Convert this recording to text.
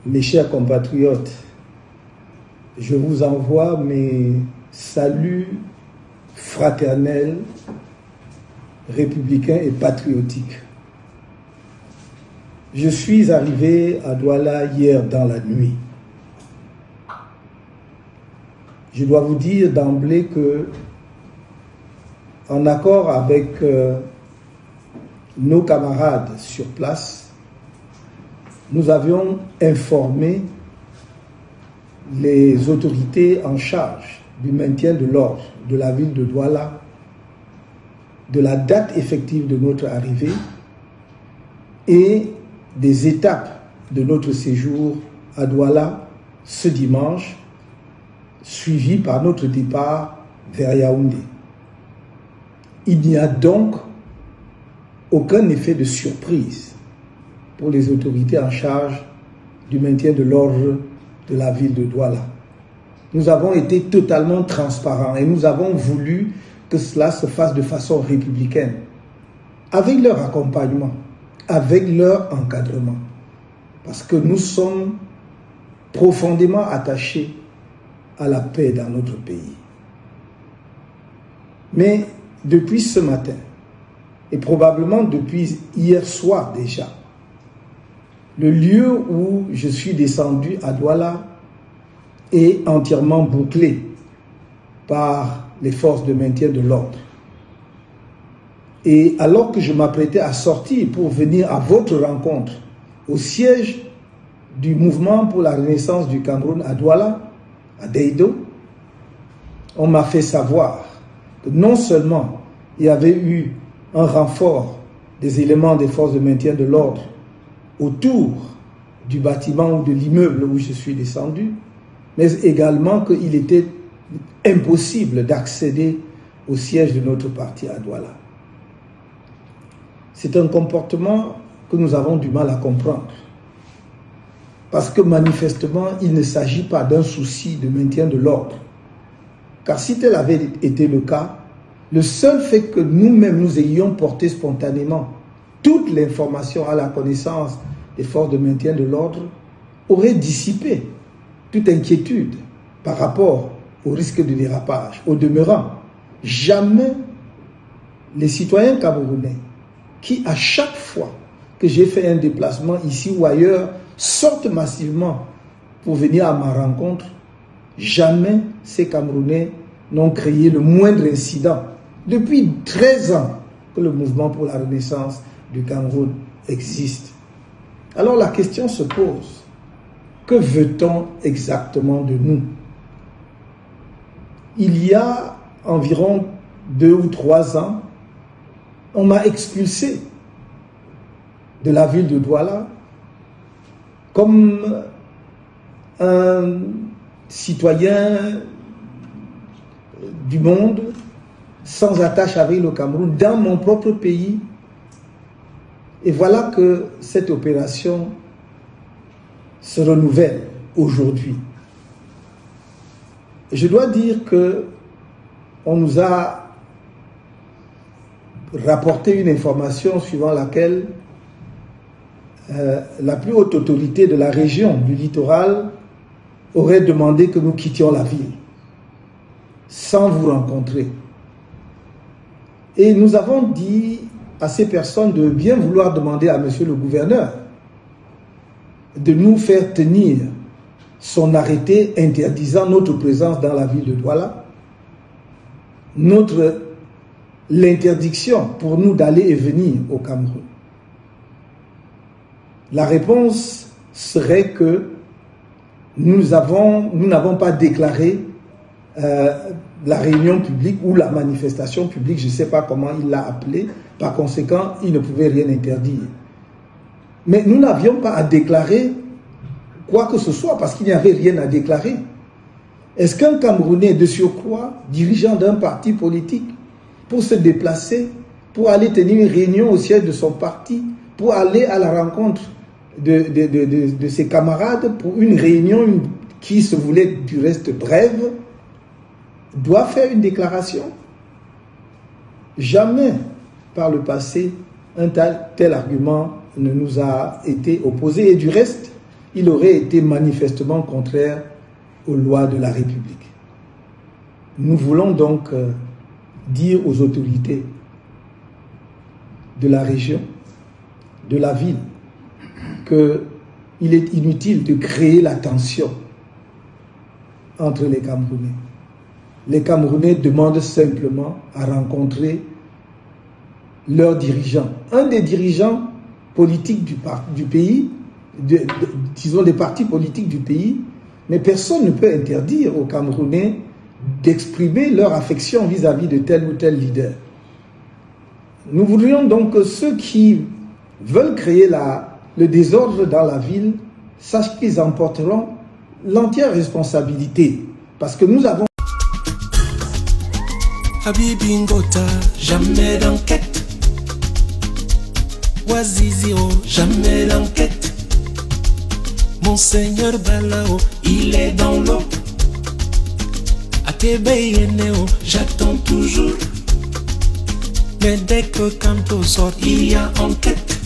Mes chers compatriotes, je vous envoie mes saluts fraternels, républicains et patriotiques. Je suis arrivé à Douala hier dans la nuit. Je dois vous dire d'emblée que, en accord avec nos camarades sur place, nous avions informé les autorités en charge du maintien de l'ordre de la ville de Douala de la date effective de notre arrivée et des étapes de notre séjour à Douala ce dimanche, suivi par notre départ vers Yaoundé. Il n'y a donc aucun effet de surprise pour les autorités en charge du maintien de l'ordre de la ville de Douala. Nous avons été totalement transparents et nous avons voulu que cela se fasse de façon républicaine, avec leur accompagnement, avec leur encadrement, parce que nous sommes profondément attachés à la paix dans notre pays. Mais depuis ce matin, et probablement depuis hier soir déjà, le lieu où je suis descendu à Douala est entièrement bouclé par les forces de maintien de l'ordre. Et alors que je m'apprêtais à sortir pour venir à votre rencontre au siège du mouvement pour la renaissance du Cameroun à Douala, à Deido, on m'a fait savoir que non seulement il y avait eu un renfort des éléments des forces de maintien de l'ordre autour du bâtiment ou de l'immeuble où je suis descendu, mais également qu'il était impossible d'accéder au siège de notre parti à Douala. C'est un comportement que nous avons du mal à comprendre. Parce que manifestement, il ne s'agit pas d'un souci de maintien de l'ordre. Car si tel avait été le cas, le seul fait que nous-mêmes nous ayons porté spontanément toute l'information à la connaissance des forces de maintien de l'ordre aurait dissipé toute inquiétude par rapport au risque de dérapage. Au demeurant, jamais les citoyens camerounais qui, à chaque fois que j'ai fait un déplacement ici ou ailleurs, sortent massivement pour venir à ma rencontre, jamais ces Camerounais n'ont créé le moindre incident. Depuis 13 ans que le mouvement pour la renaissance du Cameroun existe. Alors la question se pose, que veut-on exactement de nous? Il y a environ 2 ou 3 ans, on m'a expulsé de la ville de Douala comme un citoyen du monde sans attache avec le Cameroun dans mon propre pays. Et voilà que cette opération se renouvelle aujourd'hui. Je dois dire que on nous a rapporté une information suivant laquelle la plus haute autorité de la région du littoral aurait demandé que nous quittions la ville sans vous rencontrer. Et nous avons dit à ces personnes de bien vouloir demander à monsieur le gouverneur de nous faire tenir son arrêté interdisant notre présence dans la ville de Douala, l'interdiction pour nous d'aller et venir au Cameroun. La réponse serait que nous n'avons pas déclaré la réunion publique ou la manifestation publique, je ne sais pas comment il l'a appelé, par conséquent, il ne pouvait rien interdire. Mais nous n'avions pas à déclarer quoi que ce soit, parce qu'il n'y avait rien à déclarer. Est-ce qu'un Camerounais de surcroît, dirigeant d'un parti politique, pour se déplacer, pour aller tenir une réunion au siège de son parti, pour aller à la rencontre de ses camarades, pour une réunion qui se voulait du reste brève, doit faire une déclaration? Jamais par le passé un tel argument ne nous a été opposé. Et du reste, il aurait été manifestement contraire aux lois de la République. Nous voulons donc dire aux autorités de la région, de la ville, qu'il est inutile de créer la tension entre les Camerounais. Les Camerounais demandent simplement à rencontrer leurs dirigeants. Un des dirigeants politiques du pays, disons des partis politiques du pays, mais personne ne peut interdire aux Camerounais d'exprimer leur affection vis-à-vis de tel ou tel leader. Nous voudrions donc que ceux qui veulent créer le désordre dans la ville sachent qu'ils emporteront l'entière responsabilité. Parce que nous avons... Habibi Ngota, jamais d'enquête. Ouazizio, jamais d'enquête. Monseigneur Balao, il est dans l'eau. Akebe Yeneo, j'attends toujours. Mais dès que Kanto sort, il y a enquête.